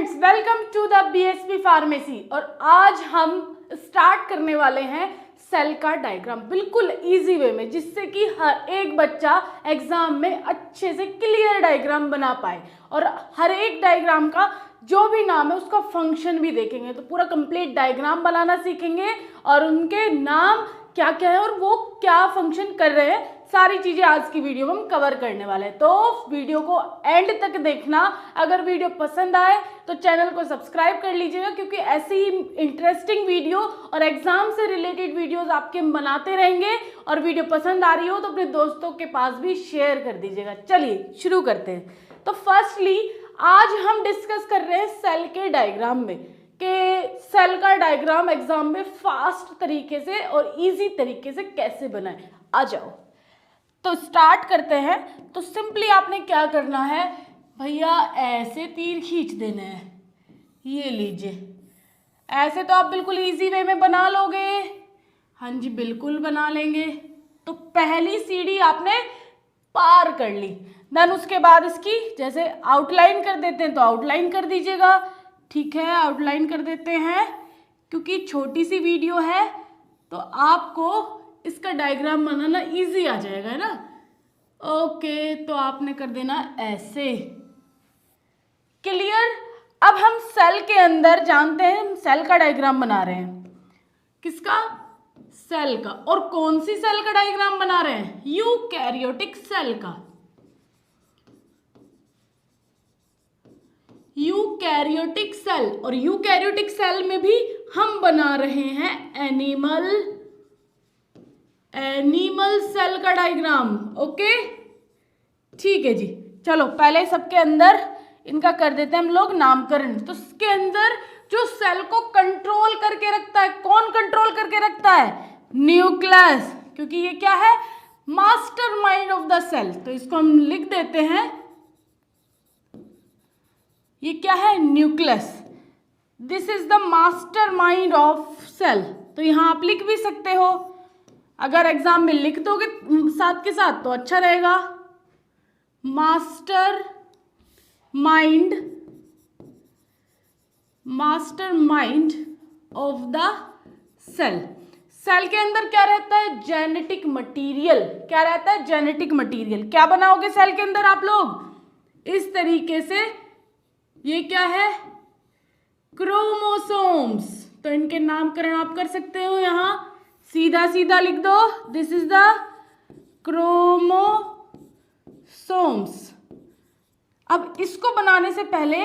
Friends, welcome to the BSP pharmacy. और आज हम स्टार्ट करने वाले हैं सेल का डायग्राम बिल्कुल इजी वे में, जिससे कि हर एक बच्चा एग्जाम में अच्छे से क्लियर डायग्राम बना पाए। और हर एक डायग्राम का जो भी नाम है उसका फंक्शन भी देखेंगे, तो पूरा कंप्लीट डायग्राम बनाना सीखेंगे और उनके नाम क्या क्या है और वो क्या फंक्शन कर रहे हैं, सारी चीजें आज की वीडियो में हम कवर करने वाले हैं। तो वीडियो को एंड तक देखना। अगर वीडियो पसंद आए तो चैनल को सब्सक्राइब कर लीजिएगा, क्योंकि ऐसी ही इंटरेस्टिंग वीडियो और एग्जाम से रिलेटेड वीडियोस आपके बनाते रहेंगे। और वीडियो पसंद आ रही हो तो अपने दोस्तों के पास भी शेयर कर दीजिएगा। चलिए शुरू करते हैं। तो फर्स्टली आज हम डिस्कस कर रहे हैं सेल के डायग्राम में कि सेल का डायग्राम एग्जाम में फास्ट तरीके से और इजी तरीके से कैसे बनाए। आ जाओ, तो स्टार्ट करते हैं। तो सिंपली आपने क्या करना है भैया, ऐसे तीर खींच देने हैं, ये लीजिए। ऐसे तो आप बिल्कुल इजी वे में बना लोगे। हाँ जी, बिल्कुल बना लेंगे। तो पहली सीढ़ी आपने पार कर ली। देन उसके बाद इसकी जैसे आउटलाइन कर देते हैं तो आउटलाइन कर दीजिएगा। ठीक है, आउटलाइन कर देते हैं, क्योंकि छोटी सी वीडियो है तो आपको इसका डायग्राम बनाना इजी आ जाएगा, है ना। ओके, तो आपने कर देना ऐसे। क्लियर। अब हम सेल के अंदर जानते हैं, हम सेल का डायग्राम बना रहे हैं। किसका? सेल का। और कौन सी सेल का डायग्राम बना रहे हैं? यूकैरियोटिक सेल का। Eukaryotic cell. और यूकैरियोटिक सेल में भी हम बना रहे हैं एनिमल सेल का डायग्राम। ओके, ठीक है जी। चलो पहले सबके अंदर इनका कर देते हैं हम लोग नामकरण। तो इसके अंदर जो सेल को कंट्रोल करके रखता है, कौन कंट्रोल करके रखता है? न्यूक्लियस, क्योंकि ये क्या है? Master mind of the cell. तो इसको हम लिख देते हैं, ये क्या है? Nucleus. This is the master mind of cell. तो यहां आप लिख भी सकते हो, अगर एग्जाम में लिख दोगे साथ के साथ तो अच्छा रहेगा। Master mind of the cell. Cell के अंदर क्या रहता है? Genetic material. क्या रहता है? Genetic material. क्या बनाओगे सेल के अंदर आप लोग? इस तरीके से। ये क्या है? क्रोमोसोम्स। तो इनके नामकरण आप कर सकते हो, यहां सीधा सीधा लिख दो, दिस इज द क्रोमोसोम्स। अब इसको बनाने से पहले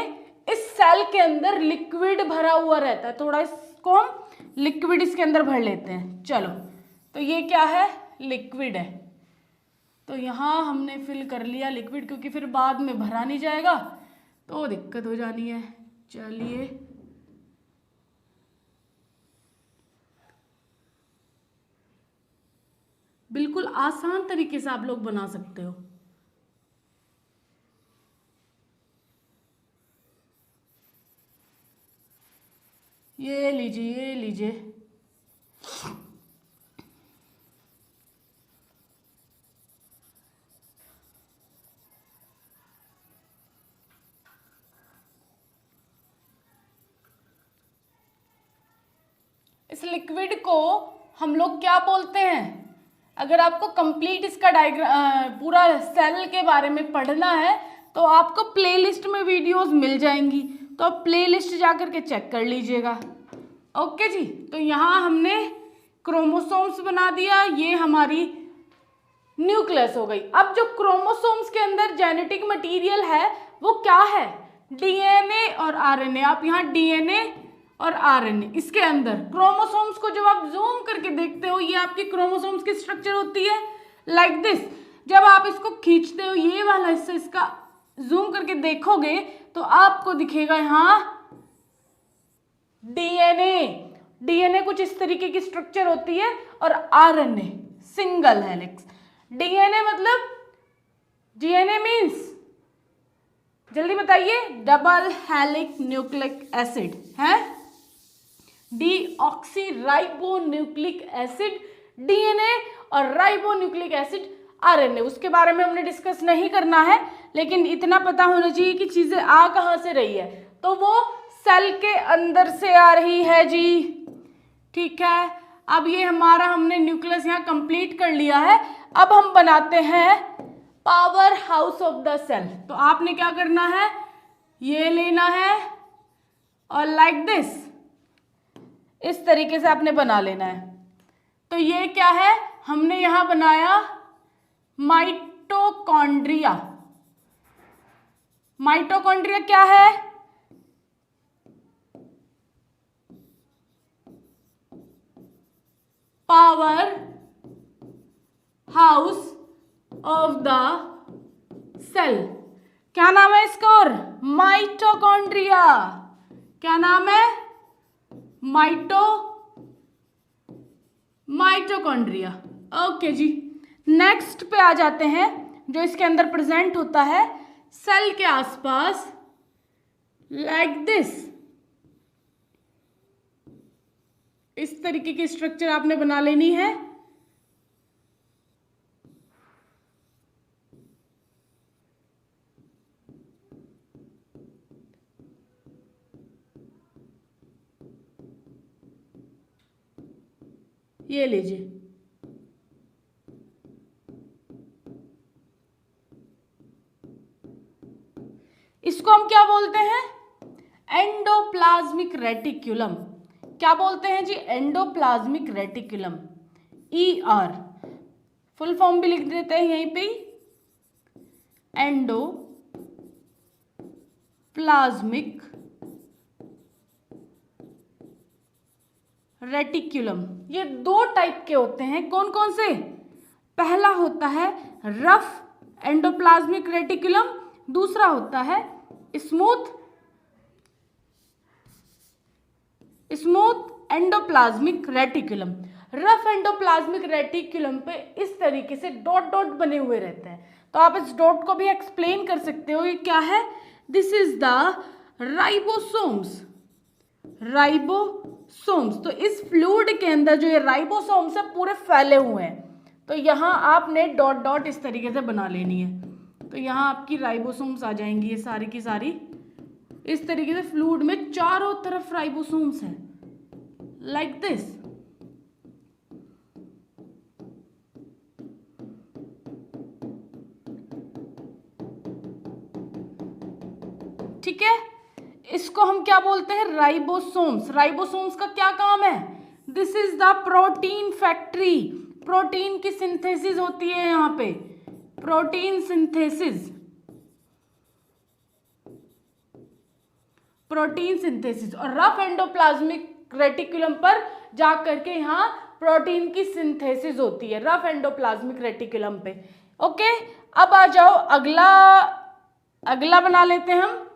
इस सेल के अंदर लिक्विड भरा हुआ रहता है, थोड़ा इसको हम लिक्विड इसके अंदर भर लेते हैं। चलो, तो ये क्या है? लिक्विड है। तो यहां हमने फिल कर लिया लिक्विड, क्योंकि फिर बाद में भरा नहीं जाएगा तो दिक्कत हो जानी है। चलिए, बिल्कुल आसान तरीके से आप लोग बना सकते हो। ये लीजिए, ये लीजिए। इस लिक्विड को हम लोग क्या बोलते हैं? अगर आपको कंप्लीट इसका डायग्राम पूरा सेल के बारे में पढ़ना है तो आपको प्लेलिस्ट में वीडियोस मिल जाएंगी, तो आप प्लेलिस्ट जाकर के चेक कर लीजिएगा। ओके जी। तो यहाँ हमने क्रोमोसोम्स बना दिया, ये हमारी न्यूक्लियस हो गई। अब जो क्रोमोसोम्स के अंदर जेनेटिक मटेरियल है वो क्या है? डीएनए और आरएनए। आप यहाँ डीएनए और आरएनए, इसके अंदर क्रोमोसोम्स को जब आप जूम करके देखते हो, ये आपकी क्रोमोसोम्स की स्ट्रक्चर होती है लाइक दिस। जब आप इसको खींचते हो, ये वाला हिस्सा इसका जूम करके देखोगे तो आपको दिखेगा यहाँ डीएनए कुछ इस तरीके की स्ट्रक्चर होती है, और आरएनए सिंगल हेलिक्स। डीएनए मतलब, डीएनए मीन्स, जल्दी बताइए, डबल हेलिक्स न्यूक्लिक एसिड है, deoxy ribo nucleic acid. DNA और राइबो न्यूक्लिक एसिड आरएनए, उसके बारे में हमने डिस्कस नहीं करना है, लेकिन इतना पता होना चाहिए कि चीजें आ कहाँ से रही है, तो वो सेल के अंदर से आ रही है जी। ठीक है, अब ये हमारा हमने न्यूक्लियस यहाँ कंप्लीट कर लिया है। अब हम बनाते हैं power house of the cell. तो आपने क्या करना है, ये लेना है और लाइक दिस, इस तरीके से आपने बना लेना है। तो ये क्या है, हमने यहां बनाया माइटोकॉन्ड्रिया। माइटोकॉन्ड्रिया क्या है, power house of the cell. क्या नाम है इसका, और माइटोकॉन्ड्रिया। क्या नाम है, माइटोकॉन्ड्रिया। ओके जी, नेक्स्ट पे आ जाते हैं, जो इसके अंदर प्रेजेंट होता है सेल के आसपास, लाइक दिस। इस तरीके की स्ट्रक्चर आपने बना लेनी है। ये लीजिए, इसको हम क्या बोलते हैं, एंडोप्लाज्मिक रेटिक्यूलम। क्या बोलते हैं जी, endoplasmic reticulum, ER। Full form भी लिख देते हैं यहीं पे, एंडोप्लाज्मिक रेटिक्यूलम। ये दो टाइप के होते हैं, कौन कौन से, पहला होता है रफ एंडोप्लाज्मिक रेटिक्यूलम, दूसरा होता है smooth endoplasmic reticulum. Rough endoplasmic reticulum पे इस तरीके से डॉट डॉट बने हुए रहते हैं। तो आप इस डॉट को भी एक्सप्लेन कर सकते हो, ये क्या है, this is the ribosomes. Ribosomes, तो इस फ्लूइड के अंदर जो ये राइबोसोम्स है पूरे फैले हुए हैं। तो यहाँ आपने डॉट डॉट इस तरीके से बना लेनी है। तो यहाँ आपकी राइबोसोम्स आ जाएंगी, ये सारी की सारी इस तरीके से फ्लूइड में चारों तरफ राइबोसोम्स हैं, लाइक दिस। ठीक है, इसको हम क्या बोलते हैं, राइबोसोम्स। राइबोसोम्स का क्या काम है, this is the protein factory. Protein की सिंथेसिस होती है यहाँ पे, प्रोटीन सिंथेसिस, प्रोटीन सिंथेसिस। और रफ एंडोप्लाज्मिक रेटिकुलम पर जा करके यहाँ प्रोटीन की सिंथेसिस होती है, रफ एंडोप्लाज्मिक रेटिकुलम पे। ओके, अब आ जाओ अगला बना लेते हैं हम।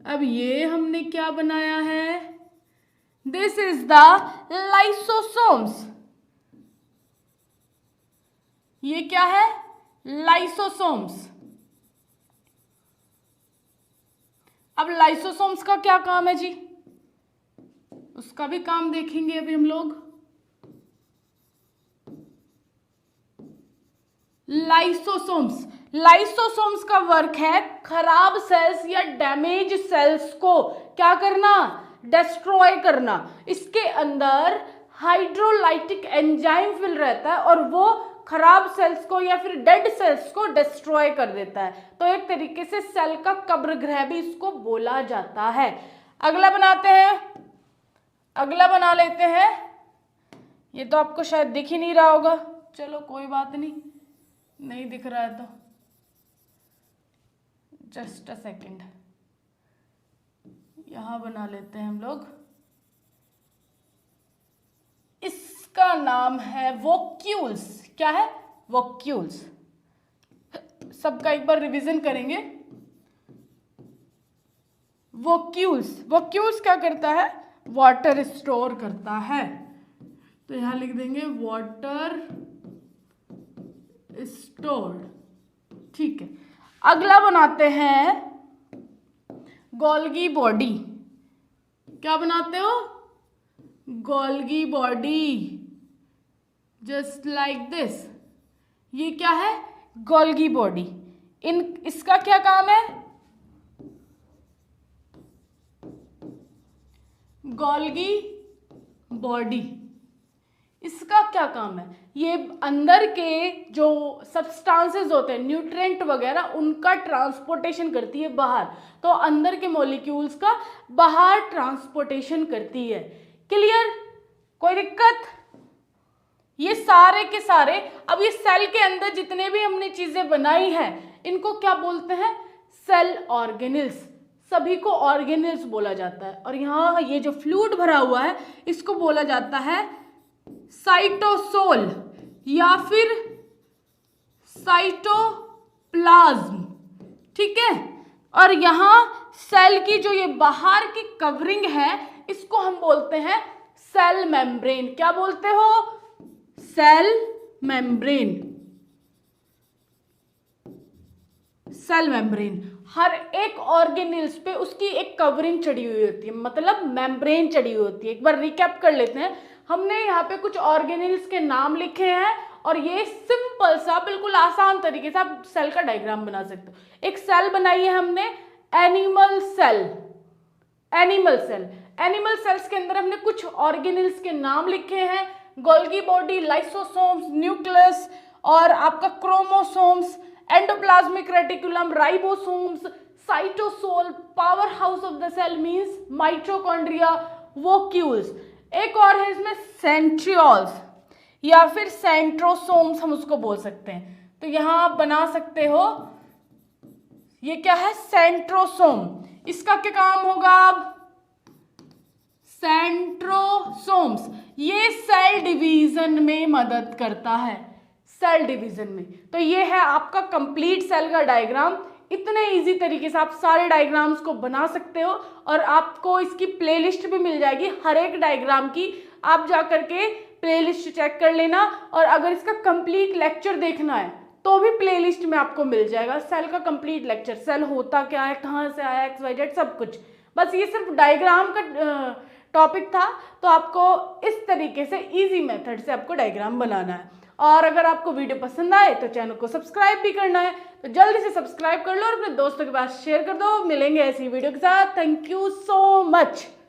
अब ये हमने क्या बनाया है, दिस इज द लाइसोसोम्स। ये क्या है, लाइसोसोम्स। अब लाइसोसोम्स का क्या काम है जी, उसका भी काम देखेंगे अभी हम लोग। लाइसोसोम्स का वर्क है खराब सेल्स या डैमेज सेल्स को क्या करना, डिस्ट्रॉय करना। इसके अंदर हाइड्रोलाइटिक एंजाइम फिल रहता है और वो खराब सेल्स को या फिर डेड सेल्स को डिस्ट्रॉय कर देता है। तो एक तरीके से सेल का कब्र गृह भी इसको बोला जाता है। अगला बना लेते हैं। ये तो आपको शायद दिख ही नहीं रहा होगा, चलो कोई बात नहीं दिख रहा है तो जस्ट अ सेकेंड, यहां बना लेते हैं हम लोग। इसका नाम है वोक्यूल्स। क्या है, वोक्यूल्स। सबका एक बार रिवीजन करेंगे। वोक्यूल्स क्या करता है, वाटर स्टोर करता है। तो यहां लिख देंगे वाटर स्टोर्ड। ठीक है, अगला बनाते हैं गोल्गी बॉडी। क्या बनाते हो, Golgi body. Just like this. ये क्या है? Golgi body. इसका क्या काम है? गोल्गी बॉडी, इसका क्या काम है? ये अंदर के जो सब्सटेंसेस होते हैं, न्यूट्रिएंट वगैरह, उनका ट्रांसपोर्टेशन करती है बाहर। तो अंदर के मॉलिक्यूल्स का बाहर ट्रांसपोर्टेशन करती है। क्लियर? कोई दिक्कत? ये सारे के सारे, अब ये सेल के अंदर जितने भी हमने चीजें बनाई हैं, इनको क्या बोलते हैं? Cell organelles. सभी को ऑर्गेनेल्स बोला जाता है। और यहाँ ये जो फ्लूइड भरा हुआ है, इसको बोला जाता है साइटोसोल या फिर साइटोप्लाज्म। ठीक है? और यहाँ सेल की जो ये बाहर की कवरिंग है, इसको हम बोलते हैं सेल मेम्ब्रेन। क्या बोलते हो? Cell membrane. Cell membrane. हर एक ऑर्गेनेल्स पे उसकी एक कवरिंग चढ़ी हुई होती है, मतलब मेम्ब्रेन चढ़ी हुई होती है। एक बार रिकैप कर लेते हैं। हमने यहाँ पे कुछ ऑर्गेनेल्स के नाम लिखे हैं और ये सिंपल सा, बिल्कुल आसान तरीके से आप सेल का डायग्राम बना सकते हो। एक सेल बनाई है हमने, animal cell. Animal cell, animal cells के अंदर हमने कुछ ऑर्गेनेल्स के नाम लिखे हैं। गोल्गी बॉडी, लाइसोसोम्स, न्यूक्लियस और आपका chromosomes, endoplasmic reticulum, ribosomes, cytosol, power house of the cell means mitochondria, vacuoles. एक और है इसमें सेंट्रियोल्स या फिर सेंट्रोसोम्स, हम उसको बोल सकते हैं। तो यहां आप बना सकते हो, ये क्या है? सेंट्रोसोम। इसका क्या काम होगा? अब सेंट्रोसोम्स, ये सेल डिवीजन में मदद करता है, सेल डिवीजन में। तो ये है आपका कंप्लीट सेल का डायग्राम। इतने इजी तरीके से आप सारे डायग्राम्स को बना सकते हो और आपको इसकी प्लेलिस्ट भी मिल जाएगी हर एक डायग्राम की। आप जा करके प्लेलिस्ट चेक कर लेना, और अगर इसका कंप्लीट लेक्चर देखना है तो भी प्लेलिस्ट में आपको मिल जाएगा सेल का कंप्लीट लेक्चर। सेल होता क्या है, कहाँ से आया, XYZ सब कुछ। बस ये सिर्फ डायग्राम का टॉपिक था, तो आपको इस तरीके से इजी मेथड से आपको डायग्राम बनाना है। और अगर आपको वीडियो पसंद आए तो चैनल को सब्सक्राइब भी करना है, तो जल्दी से सब्सक्राइब कर लो और अपने दोस्तों के पास शेयर कर दो। मिलेंगे ऐसी वीडियो के साथ। Thank you so much.